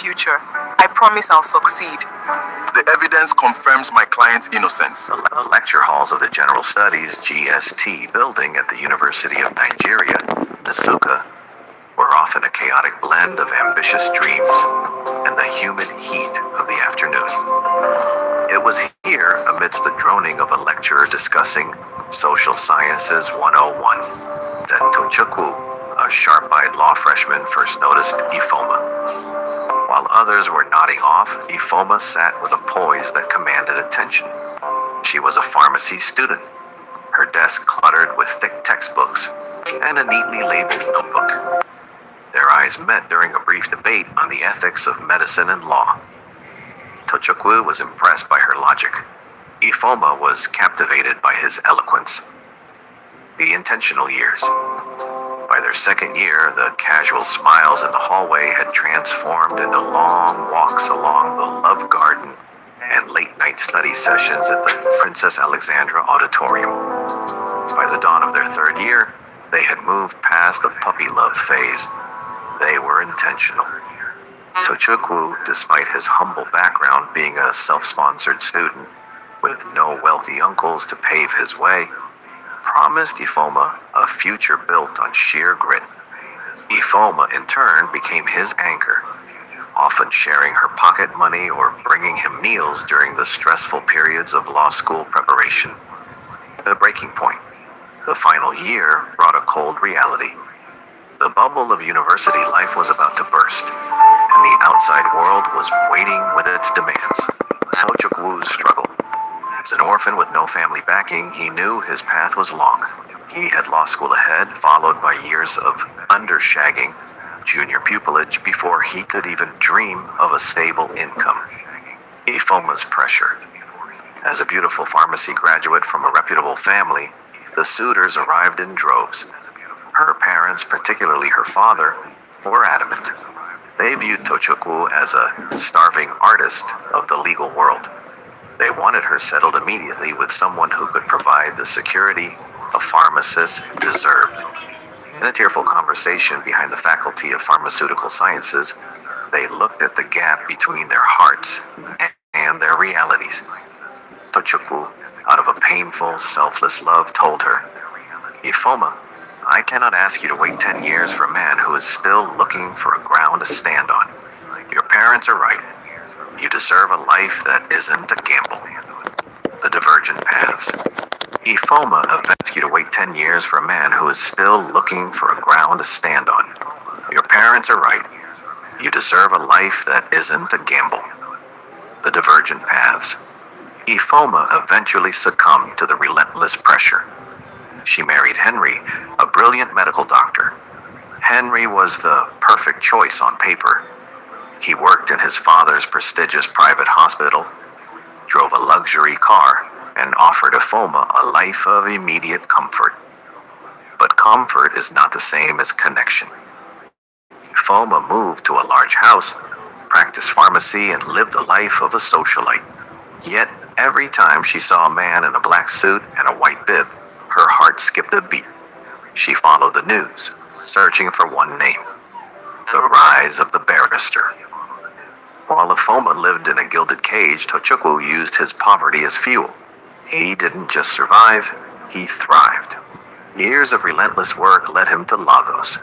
future. I promise I'll succeed. The evidence confirms my client's innocence. The lecture halls of the General Studies GST building at the University of Nigeria, Nsukka, were often a chaotic blend of ambitious dreams and the humid heat of the afternoon. It was here, amidst the droning of a lecturer discussing Social Sciences 101, that Tochukwu, a sharp-eyed law freshman, first noticed Ifeoma. While others were nodding off, Ifeoma sat with a poise that commanded attention. She was a pharmacy student, her desk cluttered with thick textbooks and a neatly labeled notebook. Their eyes met during a brief debate on the ethics of medicine and law. Tochukwu was impressed by her logic. Ifeoma was captivated by his eloquence. The intentional years. By their second year, the casual smiles in the hallway had transformed into long walks along the Love Garden and late-night study sessions at the Princess Alexandra Auditorium. By the dawn of their third year, they had moved past the puppy love phase. They were intentional. Tochukwu, despite his humble background being a self-sponsored student with no wealthy uncles to pave his way, promised Ifeoma a future built on sheer grit. Ifeoma, in turn, became his anchor, often sharing her pocket money or bringing him meals during the stressful periods of law school preparation. The breaking point. The final year brought a cold reality. The bubble of university life was about to burst, and the outside world was waiting with its demands. Tochukwu struggled. As an orphan with no family backing, he knew his path was long. He had law school ahead, followed by years of undershagging, junior pupillage, before he could even dream of a stable income. Ifeoma's pressure. As a beautiful pharmacy graduate from a reputable family, the suitors arrived in droves. Her parents, particularly her father, were adamant. They viewed Tochukwu as a starving artist of the legal world. They wanted her settled immediately with someone who could provide the security a pharmacist deserved. In a tearful conversation behind the Faculty of Pharmaceutical Sciences, they looked at the gap between their hearts and their realities. Tochukwu, out of a painful, selfless love, told her, "Ifeoma, I cannot ask you to wait 10 years for a man who is still looking for a ground to stand on. Your parents are right. You deserve a life that isn't a gamble." The divergent paths. Ifeoma asked you to wait 10 years for a man who is still looking for a ground to stand on. Your parents are right. You deserve a life that isn't a gamble. The divergent paths. Ifeoma eventually succumbed to the relentless pressure. She married Henry, a brilliant medical doctor. Henry was the perfect choice on paper. He worked in his father's prestigious private hospital, drove a luxury car, and offered Ifeoma a life of immediate comfort. But comfort is not the same as connection. Ifeoma moved to a large house, practiced pharmacy, and lived the life of a socialite. Yet, every time she saw a man in a black suit and a white bib, her heart skipped a beat. She followed the news, searching for one name: the rise of the barrister. While Ifeoma lived in a gilded cage, Tochukwu used his poverty as fuel. He didn't just survive, he thrived. Years of relentless work led him to Lagos,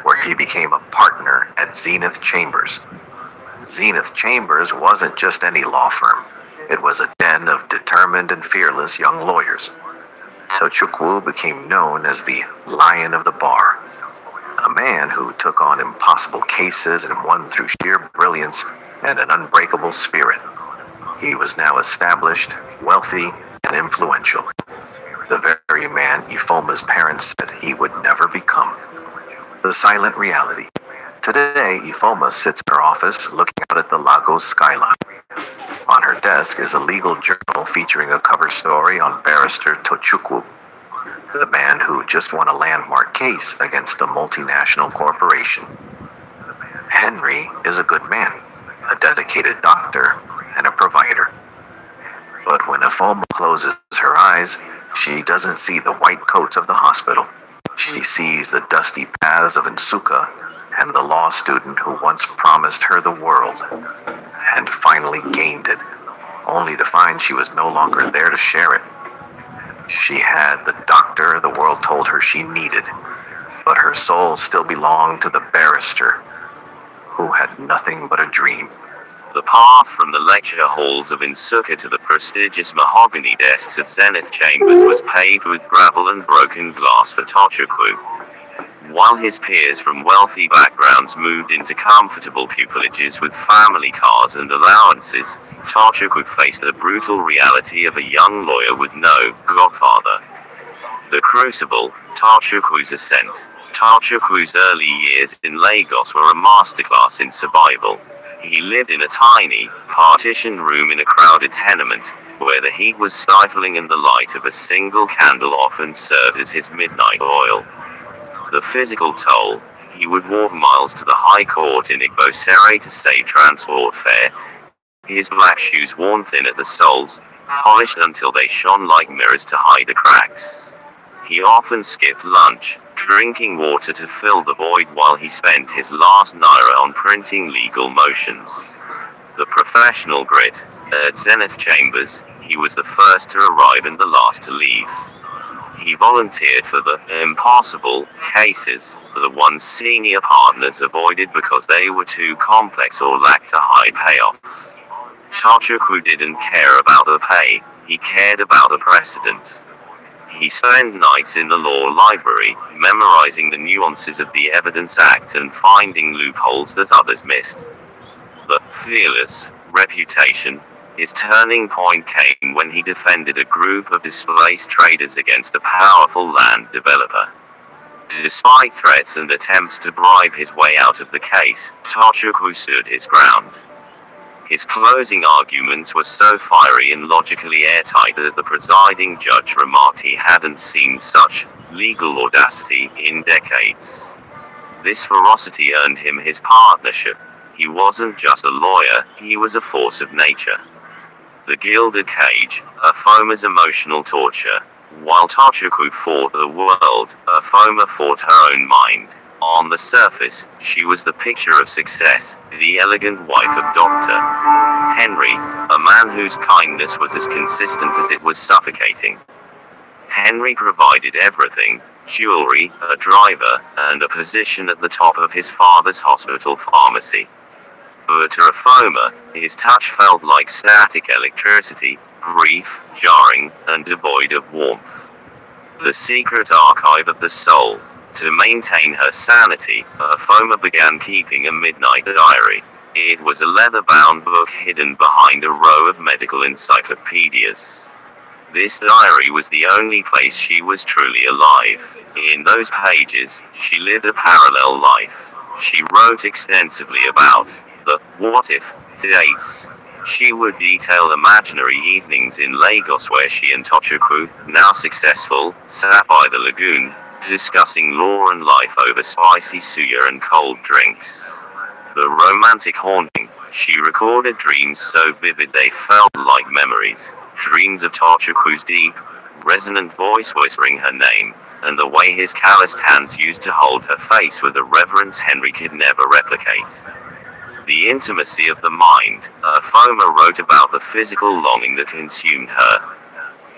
where he became a partner at Zenith Chambers. Zenith Chambers wasn't just any law firm. It was a den of determined and fearless young lawyers. Tochukwu became known as the Lion of the Bar, a man who took on impossible cases and won through sheer brilliance and an unbreakable spirit. He was now established, wealthy, and influential. The very man Ifeoma's parents said he would never become. The silent reality. Today, Ifeoma sits in her office looking out at the Lagos skyline. On her desk is a legal journal featuring a cover story on barrister Tochukwu, the man who just won a landmark case against a multinational corporation. Henry is a good man, a dedicated doctor, and a provider. But when Ifeoma closes her eyes, she doesn't see the white coats of the hospital. She sees the dusty paths of Nsukka, and the law student who once promised her the world and finally gained it, only to find she was no longer there to share it. She had the doctor the world told her she needed, but her soul still belonged to the barrister who had nothing but a dream. The path from the lecture halls of Insuka to the prestigious mahogany desks of Zenith Chambers was paved with gravel and broken glass for Tochukwu. While his peers from wealthy backgrounds moved into comfortable pupilages with family cars and allowances, Tochukwu faced the brutal reality of a young lawyer with no godfather. The crucible, Tochukwu's ascent. Tochukwu's early years in Lagos were a masterclass in survival. He lived in a tiny, partitioned room in a crowded tenement, where the heat was stifling and the light of a single candle often served as his midnight oil. The physical toll: he would walk miles to the High Court in Igbosere to save transport fare, his black shoes worn thin at the soles, polished until they shone like mirrors to hide the cracks. He often skipped lunch, drinking water to fill the void while he spent his last naira on printing legal motions. The professional grit. At Zenith Chambers, he was the first to arrive and the last to leave. He volunteered for the impossible cases, the ones senior partners avoided because they were too complex or lacked a high payoff. Tochukwu didn't care about the pay, he cared about the precedent. He spent nights in the law library, memorizing the nuances of the Evidence Act and finding loopholes that others missed. The fearless reputation. His turning point came when he defended a group of displaced traders against a powerful land developer. Despite threats and attempts to bribe his way out of the case, Tochukwu stood his ground. His closing arguments were so fiery and logically airtight that the presiding judge remarked he hadn't seen such legal audacity in decades. This ferocity earned him his partnership. He wasn't just a lawyer, he was a force of nature. The Gilded Cage, Afoma's emotional torture. While Tochukwu fought the world, Afoma fought her own mind. On the surface, she was the picture of success, the elegant wife of Dr. Henry, a man whose kindness was as consistent as it was suffocating. Henry provided everything: jewelry, a driver, and a position at the top of his father's hospital pharmacy. But to Afoma, his touch felt like static electricity, brief, jarring, and devoid of warmth. The secret archive of the soul. To maintain her sanity, Afoma began keeping a midnight diary. It was a leather-bound book hidden behind a row of medical encyclopedias. This diary was the only place she was truly alive. In those pages, she lived a parallel life. She wrote extensively about the what-if dates. She would detail imaginary evenings in Lagos where she and Tochukwu, now successful, sat by the lagoon, discussing law and life over spicy suya and cold drinks. The romantic haunting. She recorded dreams so vivid they felt like memories. Dreams of Tochukwu's deep, resonant voice whispering her name, and the way his calloused hands used to hold her face with a reverence Henry could never replicate. The intimacy of the mind. Afoma wrote about the physical longing that consumed her.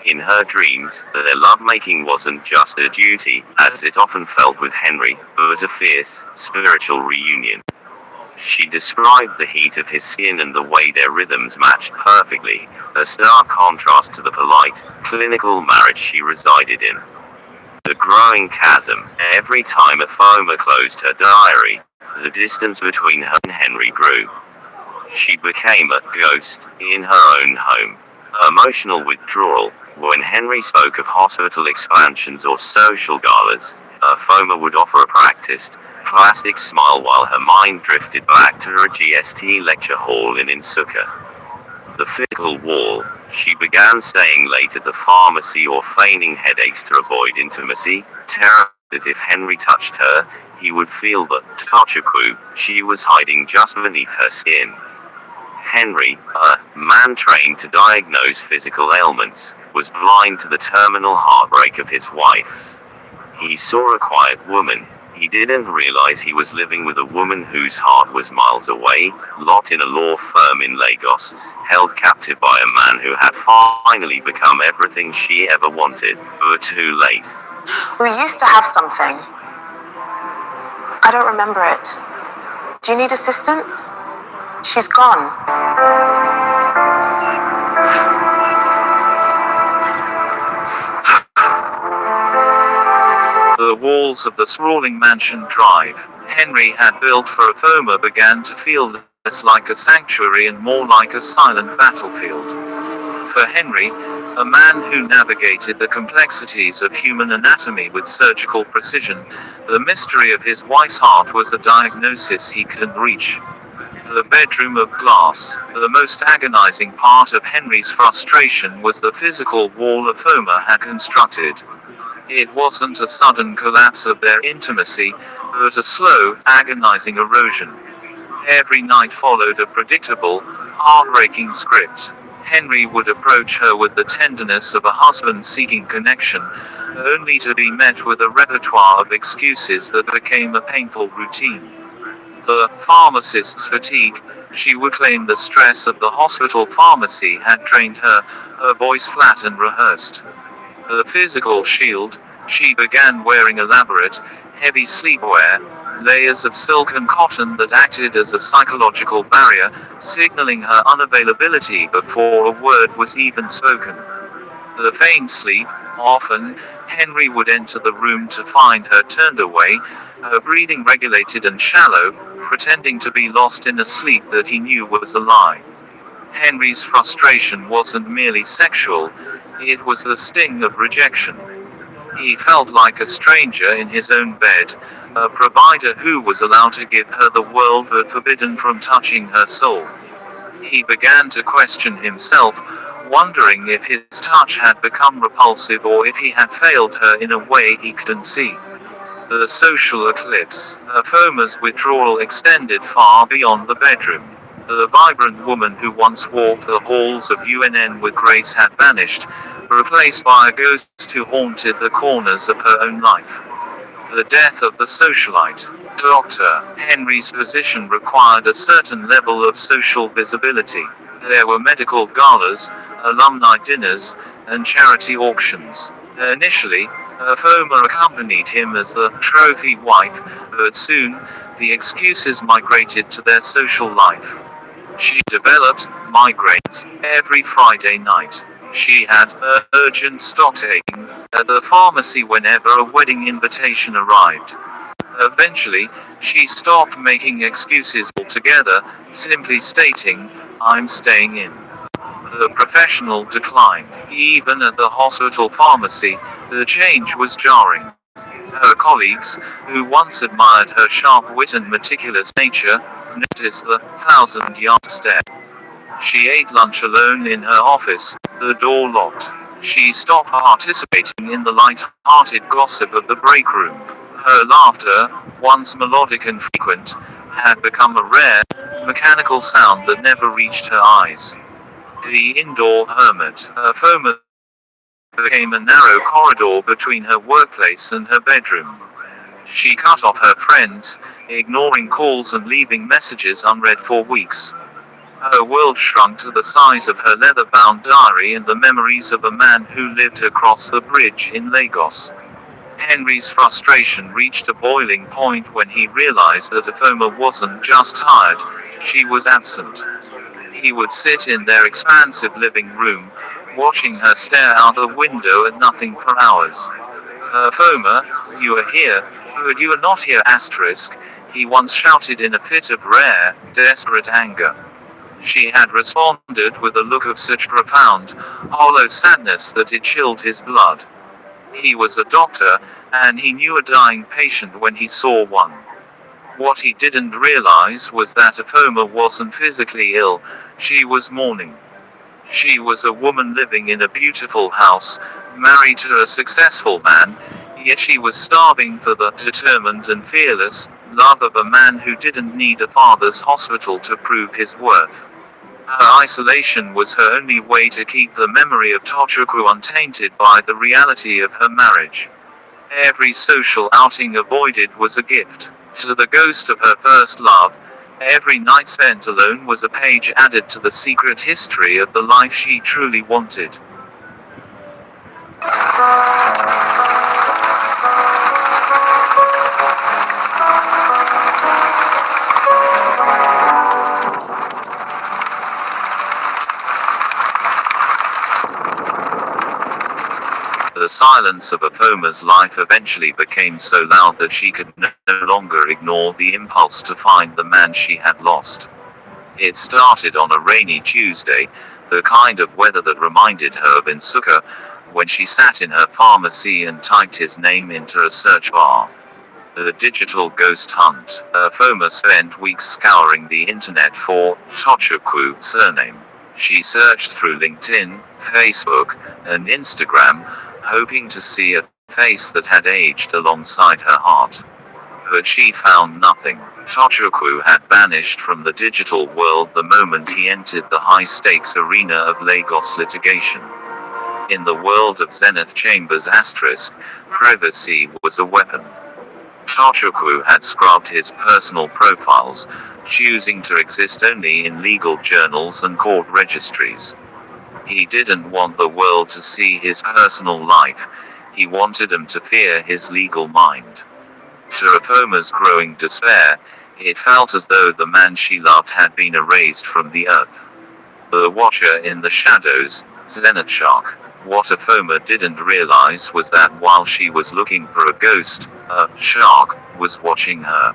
In her dreams, their lovemaking wasn't just a duty, as it often felt with Henry, but a fierce, spiritual reunion. She described the heat of his skin and the way their rhythms matched perfectly, a stark contrast to the polite, clinical marriage she resided in. The growing chasm. Every time Afoma closed her diary, the distance between her and Henry grew. She became a ghost in her own home. Emotional withdrawal. When Henry spoke of hospital expansions or social galas, Afoma would offer a practiced, plastic smile while her mind drifted back to her GST lecture hall in Insuka. The physical wall. She began staying late at the pharmacy or feigning headaches to avoid intimacy, terror that if Henry touched her, he would feel the Tochukwu she was hiding just beneath her skin. Henry, a man trained to diagnose physical ailments, was blind to the terminal heartbreak of his wife. He saw a quiet woman, He didn't realize he was living with a woman whose heart was miles away, locked in a law firm in Lagos, held captive by a man who had finally become everything she ever wanted, but too late. We used to have something. I don't remember it. Do you need assistance? She's gone. The walls of the sprawling mansion drive Henry had built for Afoma began to feel less like a sanctuary and more like a silent battlefield. For Henry, a man who navigated the complexities of human anatomy with surgical precision, the mystery of his wife's heart was a diagnosis he couldn't reach. The bedroom of glass. The most agonizing part of Henry's frustration was the physical wall Afoma had constructed. It wasn't a sudden collapse of their intimacy, but a slow, agonizing erosion. Every night followed a predictable, heartbreaking script. Henry would approach her with the tenderness of a husband seeking connection, only to be met with a repertoire of excuses that became a painful routine. The pharmacist's fatigue, she would claim the stress of the hospital pharmacy had drained her voice flat and rehearsed. The physical shield, she began wearing elaborate, heavy sleepwear, layers of silk and cotton that acted as a psychological barrier, signaling her unavailability before a word was even spoken. The feigned sleep, often, Henry would enter the room to find her turned away, her breathing regulated and shallow, pretending to be lost in a sleep that he knew was a lie. Henry's frustration wasn't merely sexual, it was the sting of rejection. He felt like a stranger in his own bed, a provider who was allowed to give her the world but forbidden from touching her soul. He began to question himself, wondering if his touch had become repulsive or if he had failed her in a way he couldn't see. The social eclipse. Afoma's withdrawal extended far beyond the bedroom. The vibrant woman who once walked the halls of UNN with grace had vanished, replaced by a ghost who haunted the corners of her own life. The death of the socialite. Dr. Henry's position required a certain level of social visibility. There were medical galas, alumni dinners, and charity auctions. Initially, Afoma accompanied him as the trophy wife, but soon, the excuses migrated to their social life. She developed migraines every Friday night. She had urgent stock-taking at the pharmacy whenever a wedding invitation arrived. Eventually, she stopped making excuses altogether, simply stating, "I'm staying in." The professional decline. Even at the hospital pharmacy, the change was jarring. Her colleagues, who once admired her sharp wit and meticulous nature, noticed the 1,000-yard stare. She ate lunch alone in her office, the door locked. She stopped participating in the light-hearted gossip of the break room. Her laughter, once melodic and frequent, had become a rare, mechanical sound that never reached her eyes. The indoor hermit. Afoma became a narrow corridor between her workplace and her bedroom. She cut off her friends, ignoring calls and leaving messages unread for weeks. Her world shrunk to the size of her leather-bound diary and the memories of a man who lived across the bridge in Lagos. Henry's frustration reached a boiling point when he realized that Afoma wasn't just tired, she was absent. He would sit in their expansive living room, watching her stare out the window at nothing for hours. "Afoma, you are here, but you are not here." He once shouted in a fit of rare, desperate anger. She had responded with a look of such profound, hollow sadness that it chilled his blood. He was a doctor, and he knew a dying patient when he saw one. What he didn't realize was that Afoma wasn't physically ill, she was mourning. She was a woman living in a beautiful house, married to a successful man, yet she was starving for the determined and fearless love of a man who didn't need a father's hospital to prove his worth. Her isolation was her only way to keep the memory of Tochukwu untainted by the reality of her marriage. Every social outing avoided was a gift to the ghost of her first love. Every night spent alone was a page added to the secret history of the life she truly wanted. The silence of Aphoma's life eventually became so loud that she could no longer ignore the impulse to find the man she had lost. It started on a rainy Tuesday, the kind of weather that reminded her of Insuka, when she sat in her pharmacy and typed his name into a search bar. The digital ghost hunt. Aphoma spent weeks scouring the internet for Tochukwu surname. She searched through LinkedIn, Facebook, and Instagram, hoping to see a face that had aged alongside her heart. But she found nothing. Tochukwu had vanished from the digital world the moment he entered the high-stakes arena of Lagos litigation. In the world of Zenith Chambers *, privacy was a weapon. Tochukwu had scrubbed his personal profiles, choosing to exist only in legal journals and court registries. He didn't want the world to see his personal life, he wanted them to fear his legal mind. To Aphoma's growing despair, it felt as though the man she loved had been erased from the earth. The watcher in the shadows, Zenith Shark. What Aphoma didn't realize was that while she was looking for a ghost, a shark was watching her.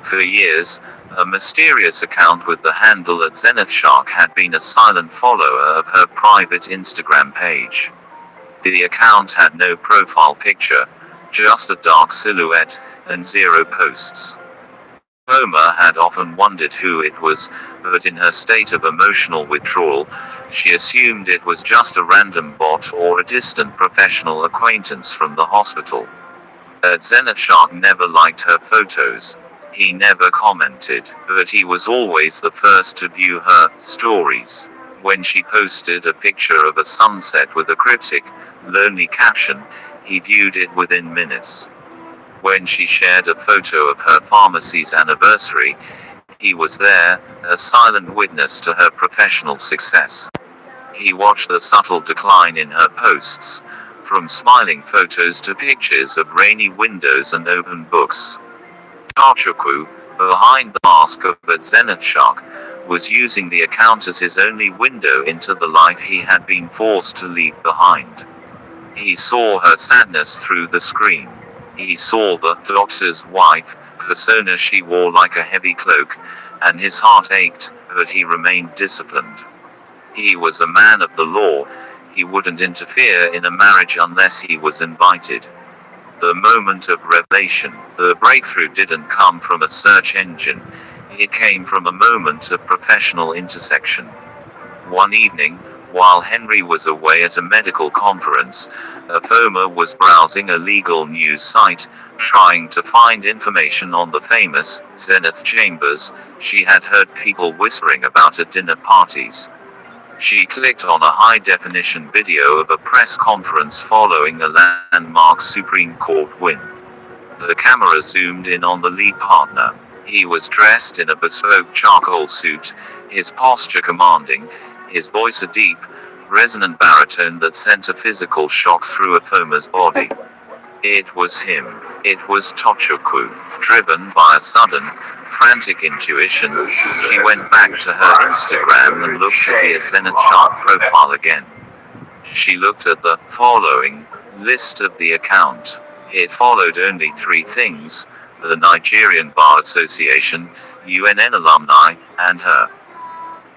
For years, a mysterious account with the handle @ZenithShark had been a silent follower of her private Instagram page. The account had no profile picture, just a dark silhouette, and 0 posts. Aphoma had often wondered who it was, but in her state of emotional withdrawal, she assumed it was just a random bot or a distant professional acquaintance from the hospital. @ZenithShark never liked her photos. He never commented, but he was always the first to view her stories. When she posted a picture of a sunset with a cryptic, lonely caption, he viewed it within minutes. When she shared a photo of her pharmacy's anniversary, he was there, a silent witness to her professional success. He watched the subtle decline in her posts, from smiling photos to pictures of rainy windows and open books. Tochukwu, behind the mask of @ZenithShark, was using the account as his only window into the life he had been forced to leave behind. He saw her sadness through the screen. He saw the doctor's wife persona she wore like a heavy cloak, and his heart ached, but he remained disciplined. He was a man of the law, he wouldn't interfere in a marriage unless he was invited. The moment of revelation, the breakthrough didn't come from a search engine, it came from a moment of professional intersection. One evening, while Henry was away at a medical conference, Aphoma was browsing a legal news site, trying to find information on the famous Zenith Chambers she had heard people whispering about at dinner parties. She clicked on a high-definition video of a press conference following a landmark Supreme Court win. The camera zoomed in on the lead partner. He was dressed in a bespoke charcoal suit, his posture commanding, his voice a deep, resonant baritone that sent a physical shock through Aphoma's body. It was him. It was Tochukwu. Driven by a sudden, frantic intuition, she went back to her Instagram and looked at the @ZenithShark profile again. She looked at the following list of the account. It followed only 3 things: the Nigerian Bar Association, UNN alumni, and her.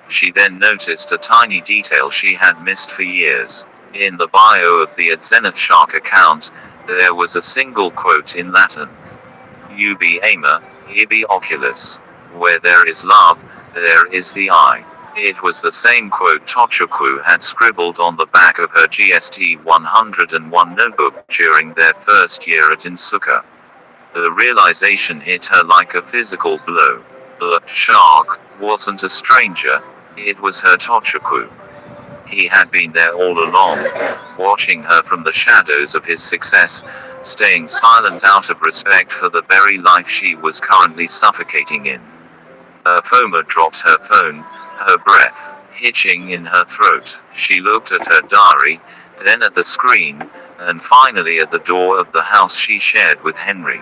She then noticed a tiny detail she had missed for years. In the bio of the @ZenithShark account, there was a single quote in Latin. Ubi ama, ibi oculus. Where there is love, there is the eye. It was the same quote Tochukwu had scribbled on the back of her GST 101 notebook during their first year at Insuka. The realization hit her like a physical blow. The shark wasn't a stranger, it was her Tochukwu. He had been there all along, watching her from the shadows of his success, staying silent out of respect for the very life she was currently suffocating in. Foma dropped her phone, her breath hitching in her throat. She looked at her diary, then at the screen, and finally at the door of the house she shared with Henry.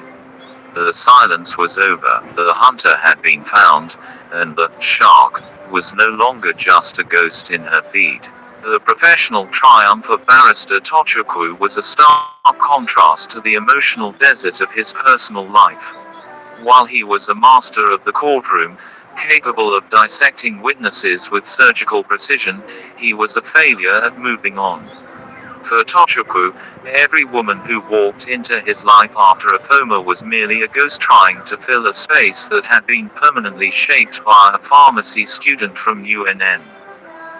The silence was over. The hunter had been found, and the shark was no longer just a ghost in her feed. The professional triumph of Barrister Tochukwu was a stark contrast to the emotional desert of his personal life. While he was a master of the courtroom, capable of dissecting witnesses with surgical precision, he was a failure at moving on. For Tochukwu, every woman who walked into his life after Afoma was merely a ghost trying to fill a space that had been permanently shaped by a pharmacy student from UNN.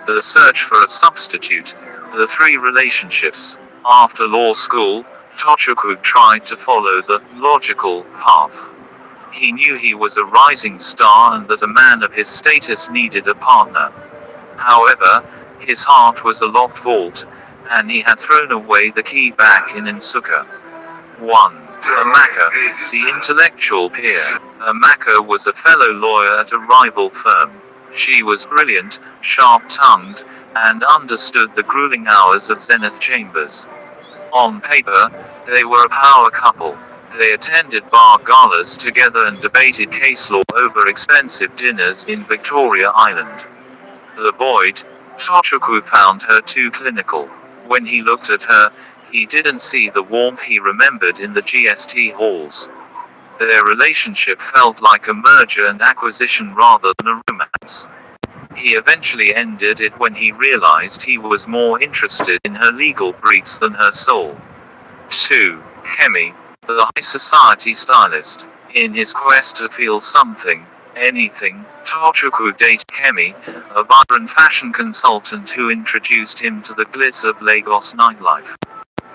The search for a substitute, the three relationships. After law school, Tochukwu tried to follow the logical path. He knew he was a rising star and that a man of his status needed a partner. However, his heart was a locked vault, and he had thrown away the key back in Nsukka. 1. Amaka, the intellectual peer. Amaka was a fellow lawyer at a rival firm. She was brilliant, sharp-tongued, and understood the grueling hours of Zenith Chambers. On paper, they were a power couple. They attended bar galas together and debated case law over expensive dinners in Victoria Island. The void, Tochukwu found her too clinical. When he looked at her, he didn't see the warmth he remembered in the GST halls. Their relationship felt like a merger and acquisition rather than a romance. He eventually ended it when he realized he was more interested in her legal briefs than her soul. 2. Kemi, the high society stylist. In his quest to feel something, anything, Tochukwu dated Kemi, a vibrant fashion consultant who introduced him to the glitz of Lagos nightlife.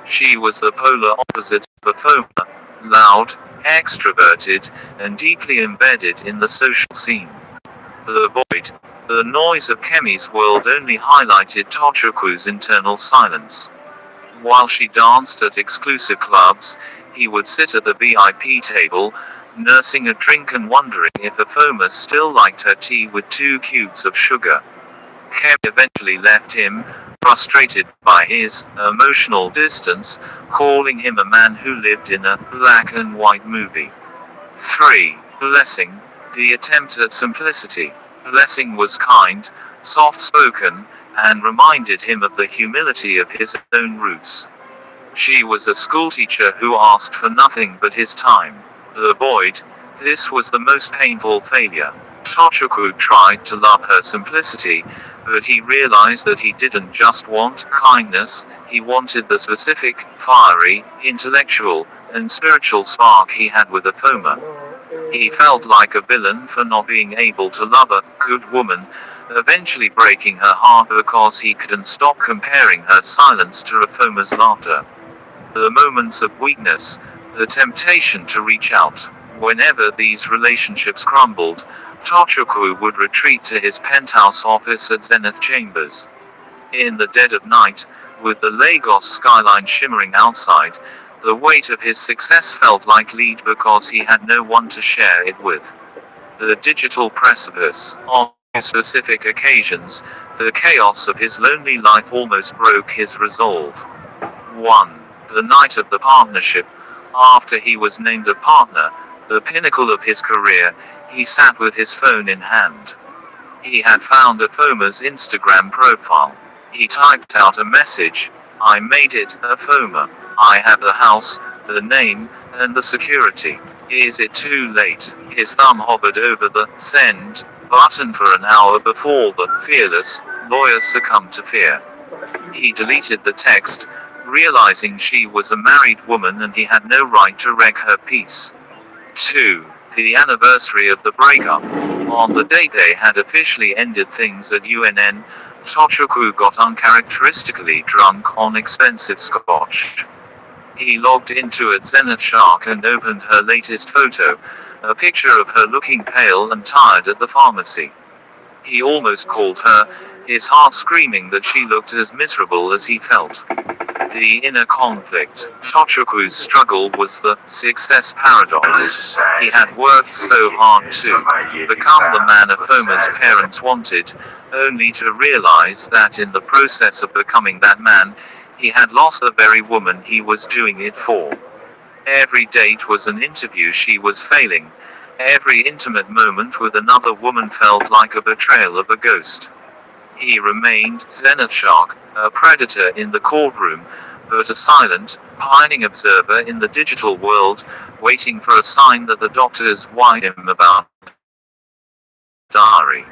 She was the polar opposite of Afoma, loud, extroverted, and deeply embedded in the social scene. The void, the noise of Kemi's world only highlighted Tochukwu's internal silence. While she danced at exclusive clubs, he would sit at the VIP table, nursing a drink and wondering if Afoma still liked her tea with 2 cubes of sugar. Kemi eventually left him, frustrated by his emotional distance, calling him a man who lived in a black and white movie. 3. Blessing, the attempt at simplicity. Blessing was kind, soft-spoken, and reminded him of the humility of his own roots. She was a schoolteacher who asked for nothing but his time. The void, this was the most painful failure. Tochukwu tried to love her simplicity, but he realized that he didn't just want kindness, he wanted the specific, fiery, intellectual, and spiritual spark he had with Afoma. He felt like a villain for not being able to love a good woman, eventually breaking her heart because he couldn't stop comparing her silence to Afoma's laughter. The moments of weakness, the temptation to reach out. Whenever these relationships crumbled, Tochukwu would retreat to his penthouse office at Zenith Chambers. In the dead of night, with the Lagos skyline shimmering outside, the weight of his success felt like lead because he had no one to share it with. The digital precipice. On specific occasions, the chaos of his lonely life almost broke his resolve. 1. The night of the partnership. After he was named a partner, the pinnacle of his career, he sat with his phone in hand. He had found Afoma's Instagram profile. He typed out a message: "I made it, Afoma. I have the house, the name, and the security. Is it too late?" His thumb hovered over the send button for an hour before the fearless lawyer succumbed to fear. He deleted the text, realizing she was a married woman and he had no right to wreck her peace. 2. The anniversary of the breakup. On the day they had officially ended things at UNN, Tochukwu got uncharacteristically drunk on expensive scotch. He logged into at Zenith Shark and opened her latest photo, a picture of her looking pale and tired at the pharmacy. He almost called her his heart screaming that she looked as miserable as he felt. The inner conflict. Tochiku's struggle was the success paradox. He had worked so hard to become the man Afoma's parents wanted, only to realize that in the process of becoming that man, he had lost the very woman he was doing it for. Every date was an interview she was failing. Every intimate moment with another woman felt like a betrayal of a ghost. He remained Zenith Shark, a predator in the courtroom, but a silent, pining observer in the digital world, waiting for a sign that the doctors worried him about diary.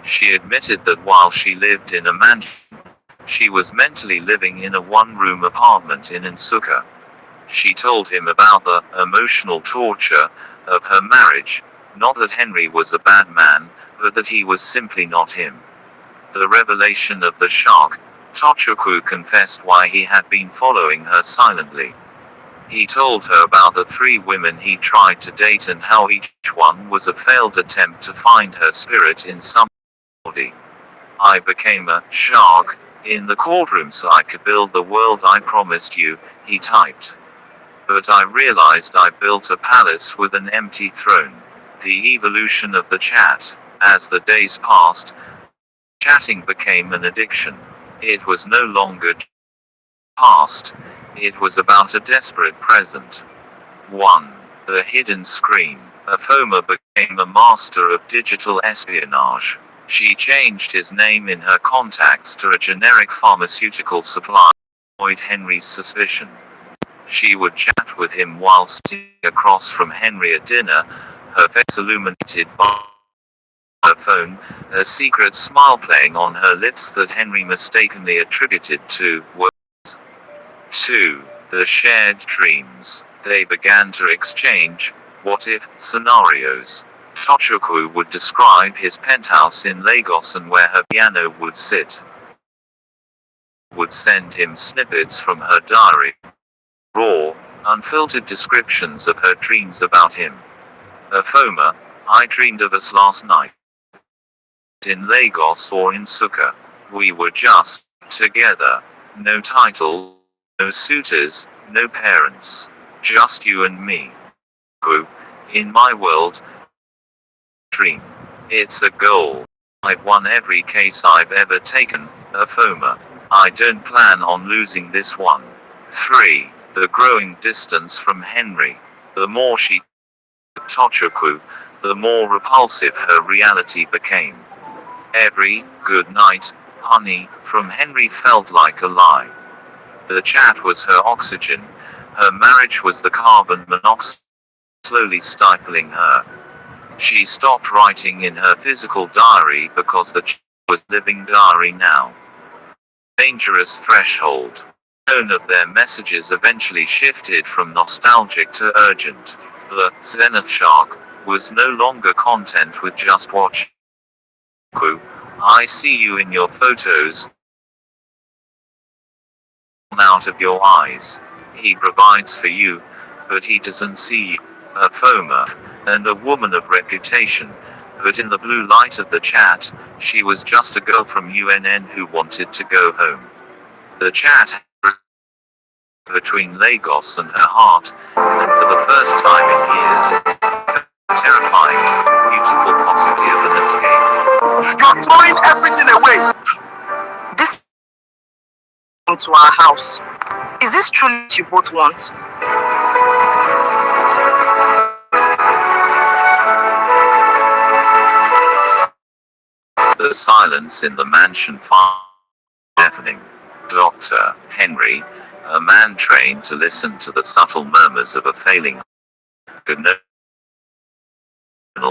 She admitted that while she lived in a mansion, she was mentally living in a one-room apartment in Insuka. She told him about the emotional torture of her marriage, not that Henry was a bad man, but that he was simply not him. The revelation of the shark, Tochiko confessed why he had been following her silently. He told her about the 3 women he tried to date and how each one was a failed attempt to find her spirit in somebody. I became a shark in the courtroom so I could build the world I promised you, he typed. But I realized I built a palace with an empty throne. The evolution of the chat. As the days passed, chatting became an addiction. It was no longer past. It was about a desperate present. 1. The hidden screen. Afoma became a master of digital espionage. She changed his name in her contacts to a generic pharmaceutical supplier to avoid Henry's suspicion. She would chat with him while sitting across from Henry at dinner, her face illuminated by her phone, a secret smile playing on her lips that Henry mistakenly attributed to words. 2. The shared dreams. They began to exchange what-if scenarios. Tochiko would describe his penthouse in Lagos and where her piano would sit. Would send him snippets from her diary. Raw, unfiltered descriptions of her dreams about him. Afoma, I dreamed of us last night. In Lagos or in Suka. We were just together. No title, no suitors, no parents. Just you and me. In my world. Dream. It's a goal. I've won every case I've ever taken, Afoma. I don't plan on losing this one. 3. The growing distance from Henry. The more she Tochiko, the more repulsive her reality became. Every good night, honey, from Henry felt like a lie. The chat was her oxygen. Her marriage was the carbon monoxide slowly stifling her. She stopped writing in her physical diary because the chat was living diary now. Dangerous threshold. The tone of their messages eventually shifted from nostalgic to urgent. The Zenith Shark was no longer content with just watching. I see you in your photos. Out of your eyes. He provides for you, but he doesn't see you. Afoma, and a woman of reputation, but in the blue light of the chat, she was just a girl from UNN who wanted to go home. The chat between Lagos and her heart, and for the first time in years, terrifying, beautiful possibility of an escape. You're throwing everything away. This to our house. Is this truly what you both want? The silence in the mansion far deafening. Dr. Henry, a man trained to listen to the subtle murmurs of a failing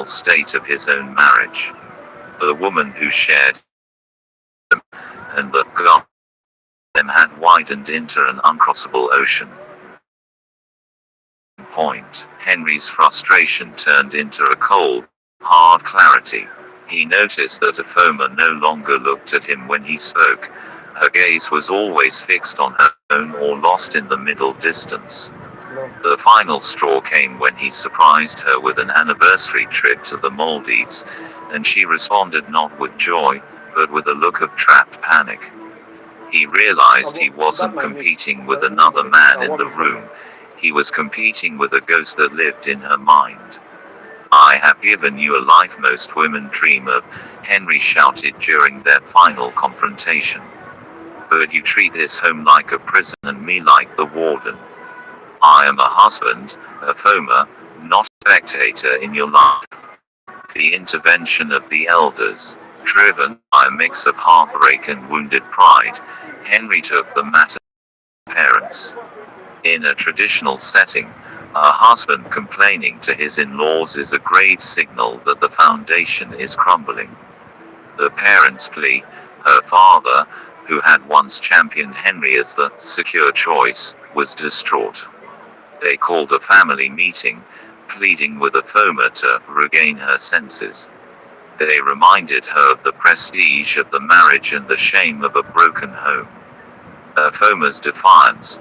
state of his own marriage. The woman who shared them, and the God them had widened into an uncrossable ocean. Point. Henry's frustration turned into a cold, hard clarity. He noticed that Afoma no longer looked at him when he spoke. Her gaze was always fixed on her own or lost in the middle distance. The final straw came when he surprised her with an anniversary trip to the Maldives, and she responded not with joy, but with a look of trapped panic. He realized he wasn't competing with another man in the room. He was competing with a ghost that lived in her mind. "I have given you a life most women dream of," Henry shouted during their final confrontation. "But you treat this home like a prison and me like the warden. I am a husband, a foamer, not a spectator in your life." The intervention of the elders. Driven by a mix of heartbreak and wounded pride, Henry took the matter to his parents. In a traditional setting, a husband complaining to his in-laws is a grave signal that the foundation is crumbling. The parents' plea, her father, who had once championed Henry as the secure choice, was distraught. They called a family meeting, pleading with a foamer to regain her senses. They reminded her of the prestige of the marriage and the shame of a broken home. A foamer's defiance.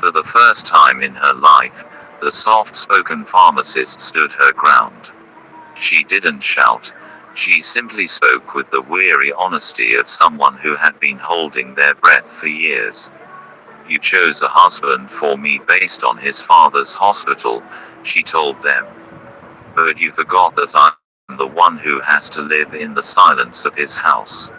For the first time in her life, the soft-spoken pharmacist stood her ground. She didn't shout. She simply spoke with the weary honesty of someone who had been holding their breath for years. "You chose a husband for me based on his father's hospital," she told them. "But you forgot that I'm the one who has to live in the silence of his house.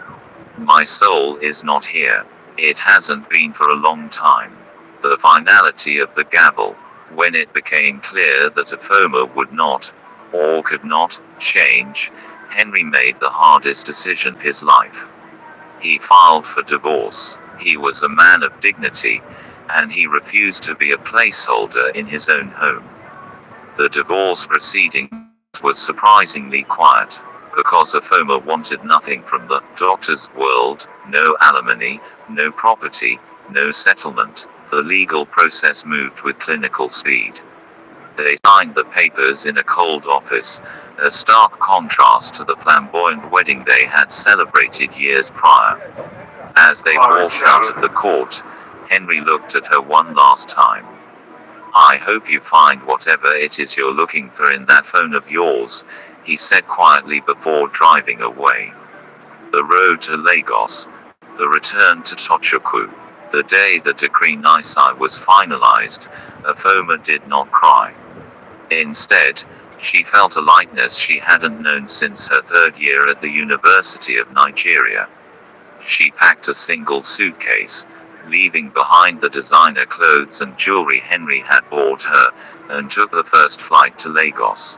My soul is not here. It hasn't been for a long time." The finality of the gavel. When it became clear that a foamer would not, or could not, change, Henry made the hardest decision of his life. He filed for divorce. He was a man of dignity, and he refused to be a placeholder in his own home. The divorce proceeding was surprisingly quiet, because a foamer wanted nothing from the doctor's world, no alimony, no property, no settlement. The legal process moved with clinical speed. They signed the papers in a cold office, a stark contrast to the flamboyant wedding they had celebrated years prior. As they walked out of the court, Henry looked at her one last time. "I hope you find whatever it is you're looking for in that phone of yours," he said quietly before driving away. The road to Lagos. The return to Tochukwu. The day the decree nisi was finalized, Afoma did not cry. Instead, she felt a lightness she hadn't known since her third year at the University of Nigeria. She packed a single suitcase, leaving behind the designer clothes and jewelry Henry had bought her, and took the first flight to Lagos.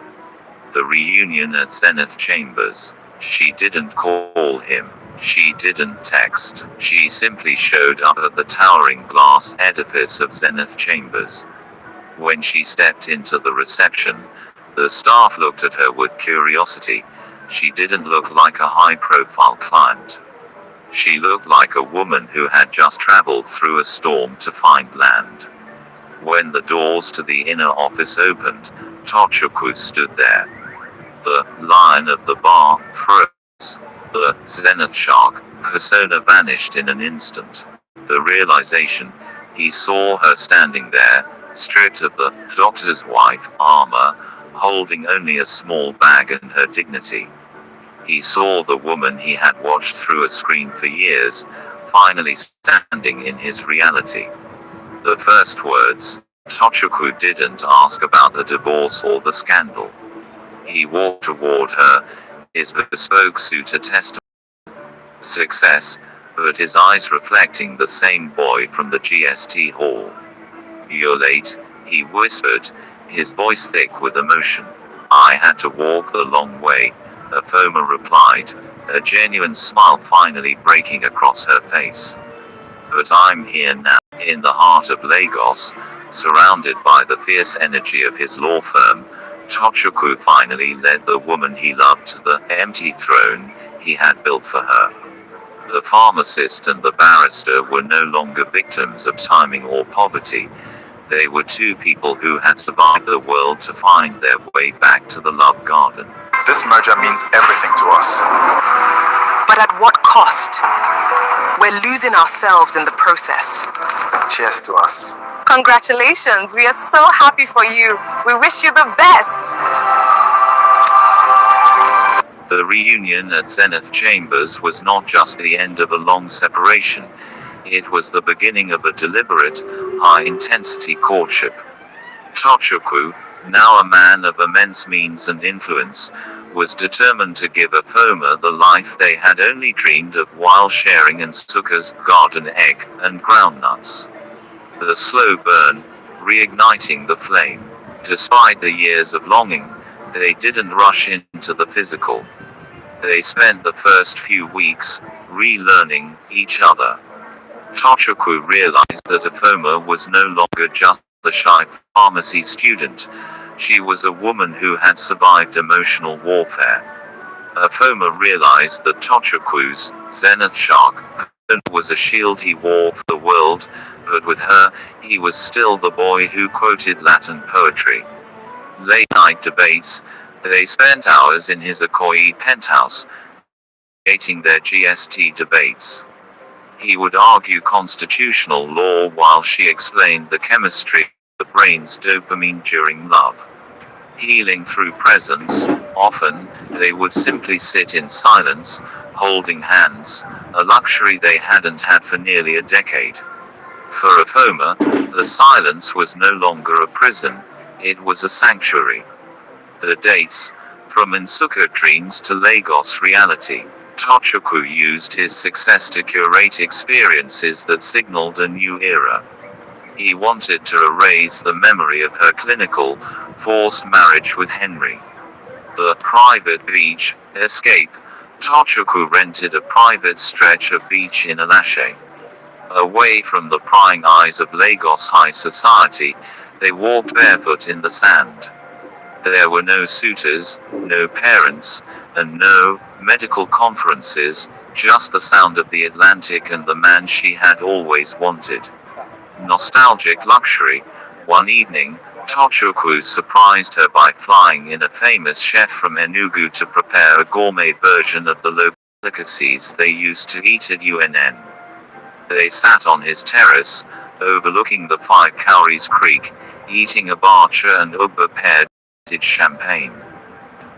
The reunion at Zenith Chambers. She didn't call him. She didn't text. She simply showed up at the towering glass edifice of Zenith Chambers. When she stepped into the reception, the staff looked at her with curiosity. She didn't look like a high-profile client. She looked like a woman who had just traveled through a storm to find land. When the doors to the inner office opened, Tochukwu stood there. The lion of the bar froze. The Zenith Shark persona vanished in an instant. The realization, he saw her standing there, stripped of the doctor's wife armor, holding only a small bag and her dignity. He saw the woman he had watched through a screen for years, finally standing in his reality. The first words, Tochukwu didn't ask about the divorce or the scandal. He walked toward her, his bespoke suit a testament success, but his eyes reflecting the same boy from the GST hall. "You're late," he whispered, his voice thick with emotion. "I had to walk the long way," Afoma replied, a genuine smile finally breaking across her face. "But I'm here now." In the heart of Lagos, surrounded by the fierce energy of his law firm, Tochukwu finally led the woman he loved to the empty throne he had built for her. The pharmacist and the barrister were no longer victims of timing or poverty. They were two people who had survived the world to find their way back to the love garden. This merger means everything to us. But at what cost? We're losing ourselves in the process. Cheers to us. Congratulations, we are so happy for you. We wish you the best. The reunion at Zenith Chambers was not just the end of a long separation, it was the beginning of a deliberate, high-intensity courtship. Tochukwu, now a man of immense means and influence, was determined to give Afoma the life they had only dreamed of while sharing Nsuka's garden egg and groundnuts. The slow burn, reigniting the flame. Despite the years of longing, they didn't rush into the physical. They spent the first few weeks relearning each other. Tochukwu realized that Afoma was no longer just the shy pharmacy student. She was a woman who had survived emotional warfare. Afoma realized that Tochukwu's Zenith Shark was a shield he wore for the world, but with her, he was still the boy who quoted Latin poetry. Late-night debates, they spent hours in his Ikoyi penthouse, debating their GST debates. He would argue constitutional law while she explained the chemistry of the brain's dopamine during love. Healing through presence, often, they would simply sit in silence, holding hands, a luxury they hadn't had for nearly a decade. For Afoma, the silence was no longer a prison, it was a sanctuary. The dates, from Nsuka dreams to Lagos reality, Tochukwu used his success to curate experiences that signaled a new era. He wanted to erase the memory of her clinical, forced marriage with Henry. The private beach escape, Tochukwu rented a private stretch of beach in Alashe. Away from the prying eyes of Lagos high society, they walked barefoot in the sand. There were no suitors, no parents, and no medical conferences, just the sound of the Atlantic and the man she had always wanted. Nostalgic luxury. One evening, Tochukwu surprised her by flying in a famous chef from Enugu to prepare a gourmet version of the local delicacies they used to eat at UNN. They sat on his terrace, overlooking the 5 Cowries Creek, eating abacha and ugba paired champagne.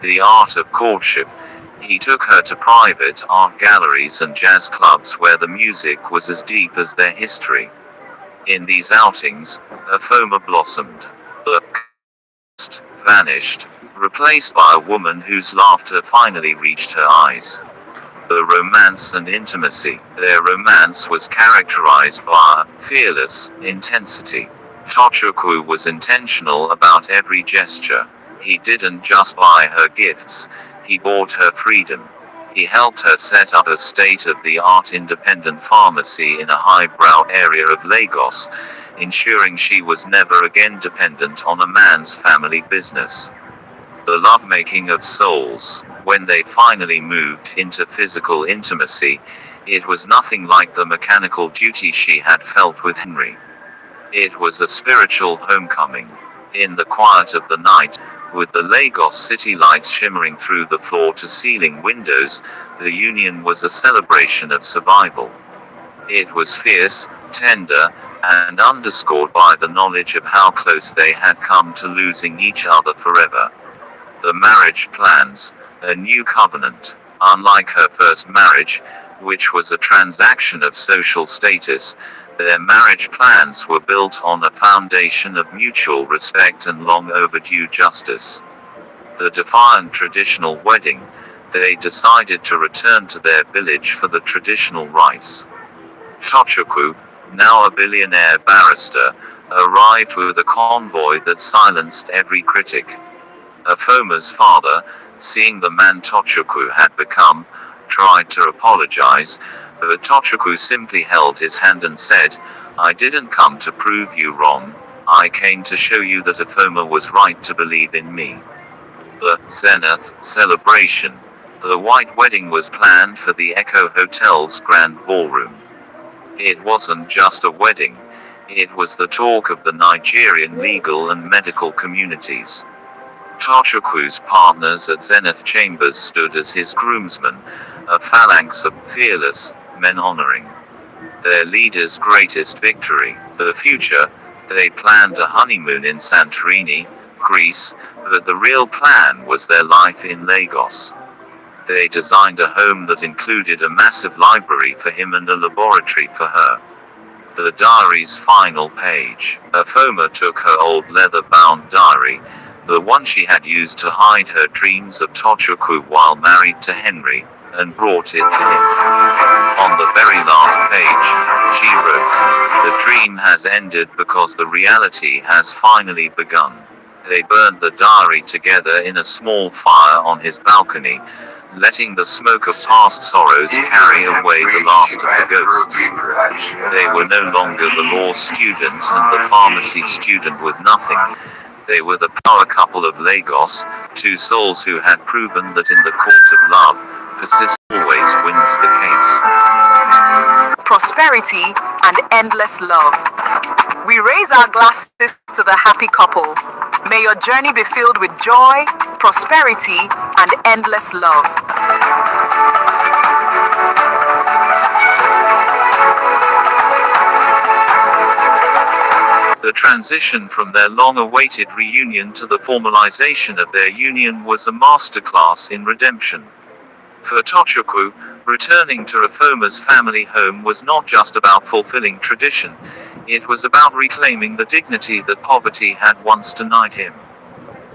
The art of courtship. He took her to private art galleries and jazz clubs where the music was as deep as their history. In these outings, Afoma blossomed. The ghost vanished, replaced by a woman whose laughter finally reached her eyes. The romance and intimacy. Their romance was characterized by fearless intensity. Tochukwu was intentional about every gesture. He didn't just buy her gifts, he bought her freedom. He helped her set up a state-of-the-art independent pharmacy in a highbrow area of Lagos, ensuring she was never again dependent on a man's family business. The lovemaking of souls. When they finally moved into physical intimacy, it was nothing like the mechanical duty she had felt with Henry. It was a spiritual homecoming. In the quiet of the night, with the Lagos city lights shimmering through the floor-to-ceiling windows, the union was a celebration of survival. It was fierce, tender, and underscored by the knowledge of how close they had come to losing each other forever. The marriage plans. A new covenant. Unlike her first marriage, which was a transaction of social status, their marriage plans were built on a foundation of mutual respect and long overdue justice. The defiant traditional wedding, they decided to return to their village for the traditional rites. Tochukwu, now a billionaire barrister, arrived with a convoy that silenced every critic. Afoma's father, seeing the man Tochukwu had become, tried to apologize, but Tochukwu simply held his hand and said, "I didn't come to prove you wrong, I came to show you that Afoma was right to believe in me." The Zenith celebration. The white wedding was planned for the Echo Hotel's grand ballroom. It wasn't just a wedding, it was the talk of the Nigerian legal and medical communities. Tochukwu's partners at Zenith Chambers stood as his groomsmen, a phalanx of fearless men honoring their leader's greatest victory. The future. They planned a honeymoon in Santorini, Greece, but the real plan was their life in Lagos. They designed a home that included a massive library for him and a laboratory for her. The diary's final page. Afoma took her old leather-bound diary, the one she had used to hide her dreams of Tochukwu while married to Henry, and brought it to him. On the very last page, she wrote, "The dream has ended because the reality has finally begun." They burned the diary together in a small fire on his balcony, letting the smoke of past sorrows carry away the last of the ghosts. They were no longer the law student and the pharmacy student with nothing. They were the power couple of Lagos, two souls who had proven that in the court of love, persist always wins the case. Prosperity and endless love. We raise our glasses to the happy couple. May your journey be filled with joy, prosperity, and endless love. The transition from their long-awaited reunion to the formalization of their union was a masterclass in redemption. For Tochukwu, returning to Afoma's family home was not just about fulfilling tradition, it was about reclaiming the dignity that poverty had once denied him.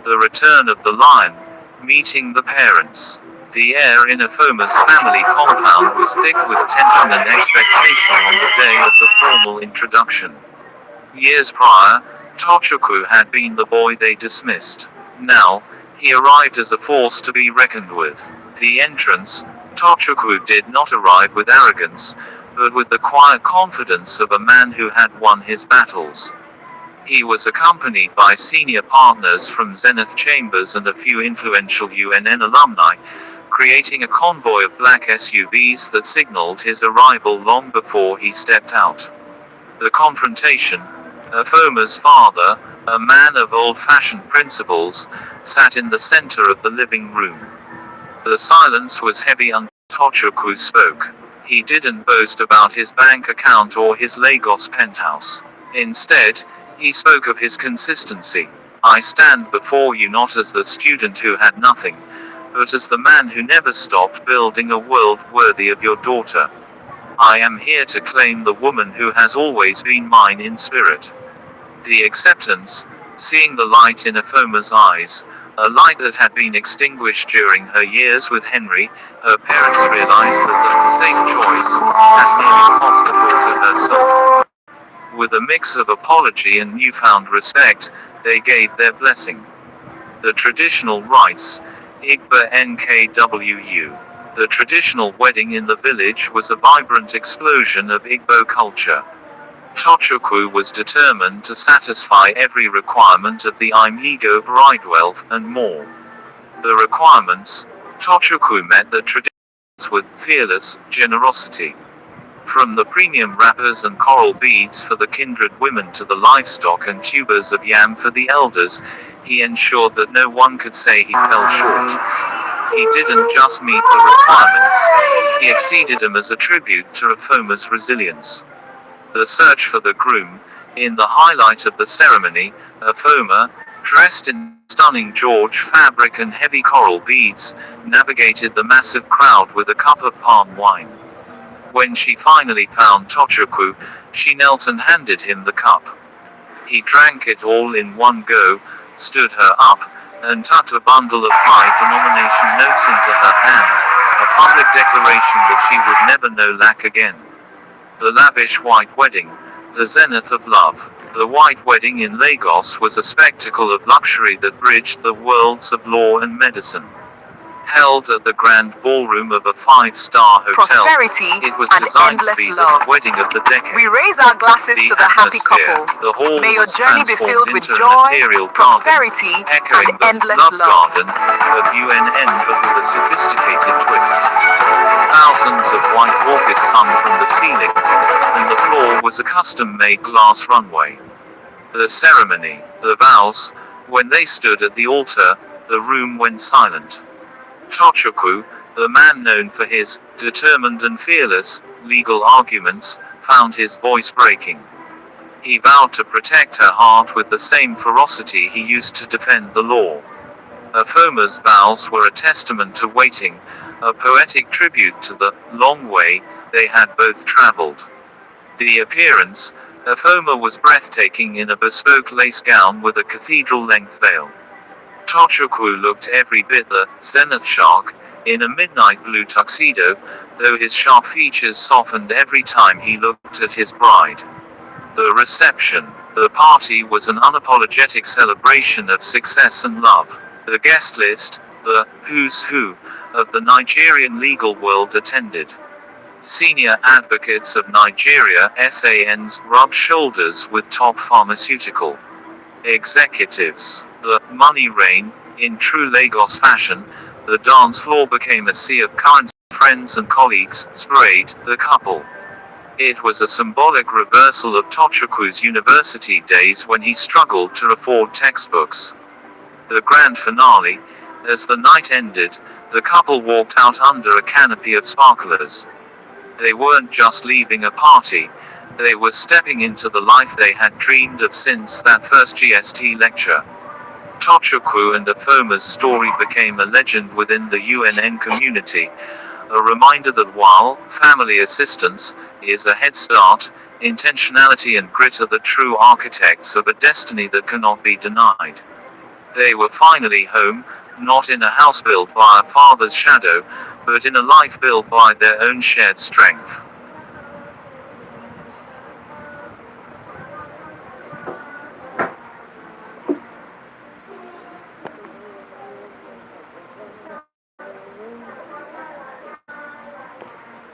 The return of the lion, meeting the parents. The air in Afoma's family compound was thick with tension and expectation on the day of the formal introduction. Years prior, Tochukwu had been the boy they dismissed. Now, he arrived as a force to be reckoned with. The entrance, Tochukwu did not arrive with arrogance, but with the quiet confidence of a man who had won his battles. He was accompanied by senior partners from Zenith Chambers and a few influential UNN alumni, creating a convoy of black SUVs that signaled his arrival long before he stepped out. The confrontation. Afoma's father, a man of old-fashioned principles, sat in the center of the living room. The silence was heavy until Tochukwu spoke. He didn't boast about his bank account or his Lagos penthouse. Instead, he spoke of his consistency. "I stand before you not as the student who had nothing, but as the man who never stopped building a world worthy of your daughter. I am here to claim the woman who has always been mine in spirit." The acceptance, seeing the light in Afoma's eyes, a light that had been extinguished during her years with Henry, her parents realized that the safe choice had nearly cost the daughter her soul. With a mix of apology and newfound respect, they gave their blessing. The traditional rites, Igba Nkwu. The traditional wedding in the village was a vibrant explosion of Igbo culture. Tochukwu was determined to satisfy every requirement of the Imigo bride, wealth and more. The requirements, Tochukwu met the traditions with fearless generosity. From the premium wrappers and coral beads for the kindred women to the livestock and tubers of yam for the elders, he ensured that no one could say he fell short. He didn't just meet the requirements, he exceeded them as a tribute to Afoma's resilience. The search for the groom. In the highlight of the ceremony, Afoma, dressed in stunning George fabric and heavy coral beads, navigated the massive crowd with a cup of palm wine. When she finally found Tochukwu, she knelt and handed him the cup. He drank it all in one go, stood her up, and tucked a bundle of high-denomination notes into her hand, a public declaration that she would never know lack again. The lavish white wedding, the zenith of love. The white wedding in Lagos was a spectacle of luxury that bridged the worlds of law and medicine. Held at the grand ballroom of a 5-star hotel, Prosperity it was and designed to endless be love. the wedding of the decade. We raise our glasses The to the happy atmosphere, couple. the hall May your was journey be transformed filled with into an joy, ethereal prosperity, garden, echoing and the endless love love. garden of UNN but with a sophisticated twist. Thousands of white orchids hung from the ceiling, and the floor was a custom-made glass runway. The ceremony, the vows. When they stood at the altar, the room went silent. Tochukwu, the man known for his determined and fearless legal arguments, found his voice breaking. He vowed to protect her heart with the same ferocity he used to defend the law. Afoma's vows were a testament to waiting, a poetic tribute to the long way they had both traveled. The appearance, Afoma was breathtaking in a bespoke lace gown with a cathedral-length veil. Tochukwu looked every bit the Zenith Shark, in a midnight blue tuxedo, though his sharp features softened every time he looked at his bride. The reception, the party was an unapologetic celebration of success and love. The guest list, the who's who, of the Nigerian legal world attended. Senior advocates of Nigeria (SANs) rubbed shoulders with top pharmaceutical executives. The money rained, in true Lagos fashion. The dance floor became a sea of currency. Friends and colleagues sprayed the couple. It was a symbolic reversal of Tochukwu's university days when he struggled to afford textbooks. The grand finale, as the night ended, the couple walked out under a canopy of sparklers. They weren't just leaving a party, they were stepping into the life they had dreamed of since that first GST lecture. Tochukwu and Afoma's story became a legend within the UNN community, a reminder that while family assistance is a head start, intentionality and grit are the true architects of a destiny that cannot be denied. They were finally home, not in a house built by a father's shadow, but in a life built by their own shared strength.